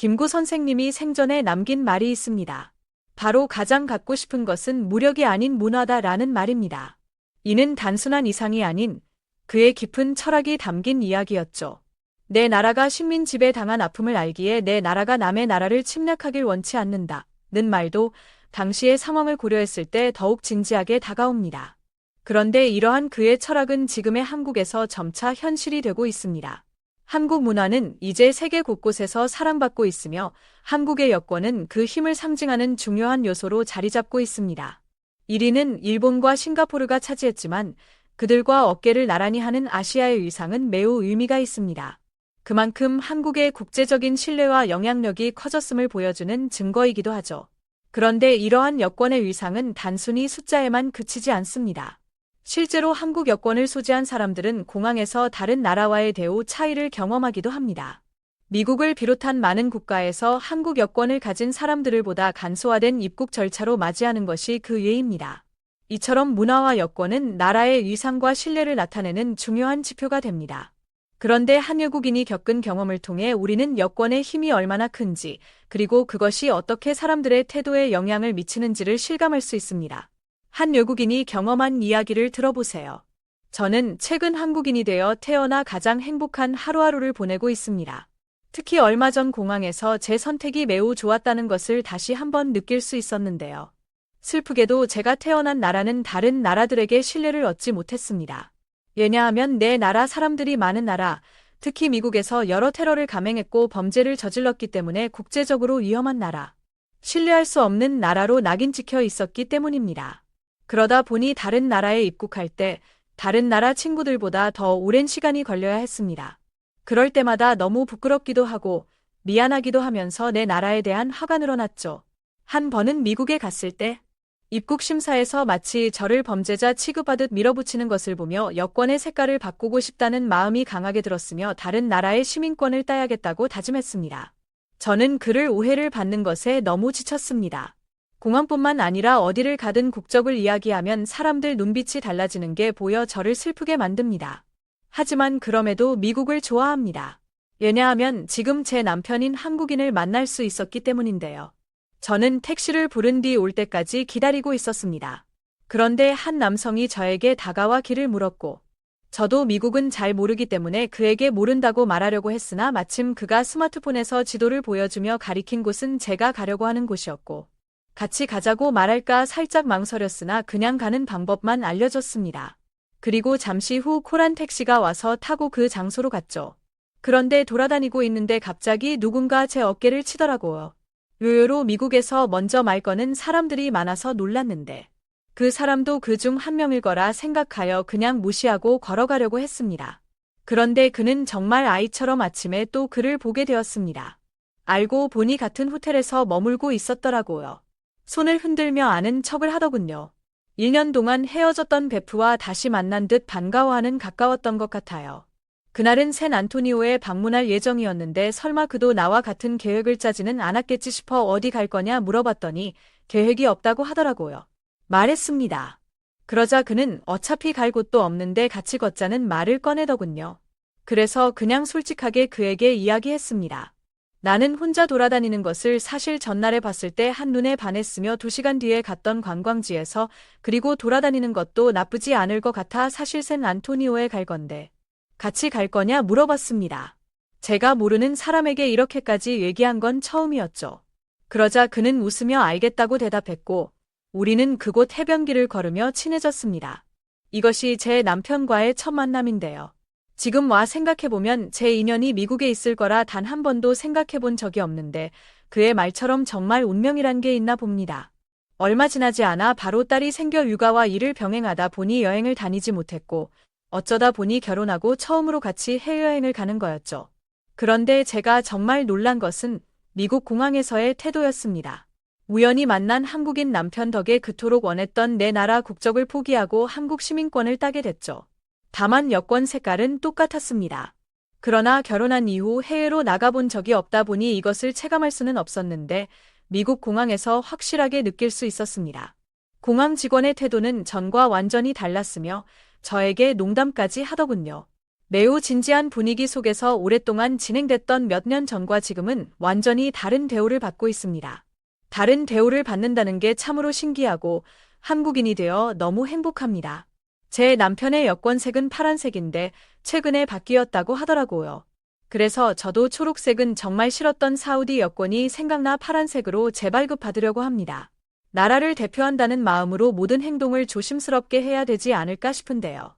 김구 선생님이 생전에 남긴 말이 있습니다. 바로 가장 갖고 싶은 것은 무력이 아닌 문화다라는 말입니다. 이는 단순한 이상이 아닌 그의 깊은 철학이 담긴 이야기였죠. 내 나라가 식민 지배 당한 아픔을 알기에 내 나라가 남의 나라를 침략하길 원치 않는다는 말도 당시의 상황을 고려했을 때 더욱 진지하게 다가옵니다. 그런데 이러한 그의 철학은 지금의 한국에서 점차 현실이 되고 있습니다. 한국 문화는 이제 세계 곳곳에서 사랑받고 있으며 한국의 여권은 그 힘을 상징하는 중요한 요소로 자리 잡고 있습니다. 1위는 일본과 싱가포르가 차지했지만 그들과 어깨를 나란히 하는 아시아의 위상은 매우 의미가 있습니다. 그만큼 한국의 국제적인 신뢰와 영향력이 커졌음을 보여주는 증거이기도 하죠. 그런데 이러한 여권의 위상은 단순히 숫자에만 그치지 않습니다. 실제로 한국 여권을 소지한 사람들은 공항에서 다른 나라와의 대우 차이를 경험하기도 합니다. 미국을 비롯한 많은 국가에서 한국 여권을 가진 사람들을 보다 간소화된 입국 절차로 맞이하는 것이 그 예입니다. 이처럼 문화와 여권은 나라의 위상과 신뢰를 나타내는 중요한 지표가 됩니다. 그런데 한 외국인이 겪은 경험을 통해 우리는 여권의 힘이 얼마나 큰지, 그리고 그것이 어떻게 사람들의 태도에 영향을 미치는지를 실감할 수 있습니다. 한 외국인이 경험한 이야기를 들어보세요. 저는 최근 한국인이 되어 태어나 가장 행복한 하루하루를 보내고 있습니다. 특히 얼마 전 공항에서 제 선택이 매우 좋았다는 것을 다시 한번 느낄 수 있었는데요. 슬프게도 제가 태어난 나라는 다른 나라들에게 신뢰를 얻지 못했습니다. 왜냐하면 내 나라 사람들이 많은 나라, 특히 미국에서 여러 테러를 감행했고 범죄를 저질렀기 때문에 국제적으로 위험한 나라, 신뢰할 수 없는 나라로 낙인 찍혀 있었기 때문입니다. 그러다 보니 다른 나라에 입국할 때 다른 나라 친구들보다 더 오랜 시간이 걸려야 했습니다. 그럴 때마다 너무 부끄럽기도 하고 미안하기도 하면서 내 나라에 대한 화가 늘어났죠. 한 번은 미국에 갔을 때 입국 심사에서 마치 저를 범죄자 취급하듯 밀어붙이는 것을 보며 여권의 색깔을 바꾸고 싶다는 마음이 강하게 들었으며 다른 나라의 시민권을 따야겠다고 다짐했습니다. 저는 그를 오해를 받는 것에 너무 지쳤습니다. 공항뿐만 아니라 어디를 가든 국적을 이야기하면 사람들 눈빛이 달라지는 게 보여 저를 슬프게 만듭니다. 하지만 그럼에도 미국을 좋아합니다. 왜냐하면 지금 제 남편인 한국인을 만날 수 있었기 때문인데요. 저는 택시를 부른 뒤 올 때까지 기다리고 있었습니다. 그런데 한 남성이 저에게 다가와 길을 물었고, 저도 미국은 잘 모르기 때문에 그에게 모른다고 말하려고 했으나 마침 그가 스마트폰에서 지도를 보여주며 가리킨 곳은 제가 가려고 하는 곳이었고, 같이 가자고 말할까 살짝 망설였으나 그냥 가는 방법만 알려줬습니다. 그리고 잠시 후 코란 택시가 와서 타고 그 장소로 갔죠. 그런데 돌아다니고 있는데 갑자기 누군가 제 어깨를 치더라고요. 의외로 미국에서 먼저 말 거는 사람들이 많아서 놀랐는데 그 사람도 그중 한 명일 거라 생각하여 그냥 무시하고 걸어가려고 했습니다. 그런데 그는 정말 아이처럼 아침에 또 그를 보게 되었습니다. 알고 보니 같은 호텔에서 머물고 있었더라고요. 손을 흔들며 아는 척을 하더군요. 1년 동안 헤어졌던 베프와 다시 만난 듯 반가워하는 가까웠던 것 같아요. 그날은 샌 안토니오에 방문할 예정이었는데 설마 그도 나와 같은 계획을 짜지는 않았겠지 싶어 어디 갈 거냐 물어봤더니 계획이 없다고 하더라고요. 말했습니다. 그러자 그는 어차피 갈 곳도 없는데 같이 걷자는 말을 꺼내더군요. 그래서 그냥 솔직하게 그에게 이야기했습니다. 나는 혼자 돌아다니는 것을 사실 전날에 봤을 때 한눈에 반했으며 2시간 뒤에 갔던 관광지에서 그리고 돌아다니는 것도 나쁘지 않을 것 같아 사실 샌 안토니오에 갈 건데 같이 갈 거냐 물어봤습니다. 제가 모르는 사람에게 이렇게까지 얘기한 건 처음이었죠. 그러자 그는 웃으며 알겠다고 대답했고 우리는 그곳 해변길을 걸으며 친해졌습니다. 이것이 제 남편과의 첫 만남인데요. 지금 와 생각해보면 제 인연이 미국에 있을 거라 단 한 번도 생각해본 적이 없는데 그의 말처럼 정말 운명이란 게 있나 봅니다. 얼마 지나지 않아 바로 딸이 생겨 육아와 일을 병행하다 보니 여행을 다니지 못했고 어쩌다 보니 결혼하고 처음으로 같이 해외여행을 가는 거였죠. 그런데 제가 정말 놀란 것은 미국 공항에서의 태도였습니다. 우연히 만난 한국인 남편 덕에 그토록 원했던 내 나라 국적을 포기하고 한국 시민권을 따게 됐죠. 다만 여권 색깔은 똑같았습니다. 그러나 결혼한 이후 해외로 나가본 적이 없다 보니 이것을 체감할 수는 없었는데 미국 공항에서 확실하게 느낄 수 있었습니다. 공항 직원의 태도는 전과 완전히 달랐으며 저에게 농담까지 하더군요. 매우 진지한 분위기 속에서 오랫동안 진행됐던 몇 년 전과 지금은 완전히 다른 대우를 받고 있습니다. 다른 대우를 받는다는 게 참으로 신기하고 한국인이 되어 너무 행복합니다. 제 남편의 여권색은 파란색인데 최근에 바뀌었다고 하더라고요. 그래서 저도 초록색은 정말 싫었던 사우디 여권이 생각나 파란색으로 재발급받으려고 합니다. 나라를 대표한다는 마음으로 모든 행동을 조심스럽게 해야 되지 않을까 싶은데요.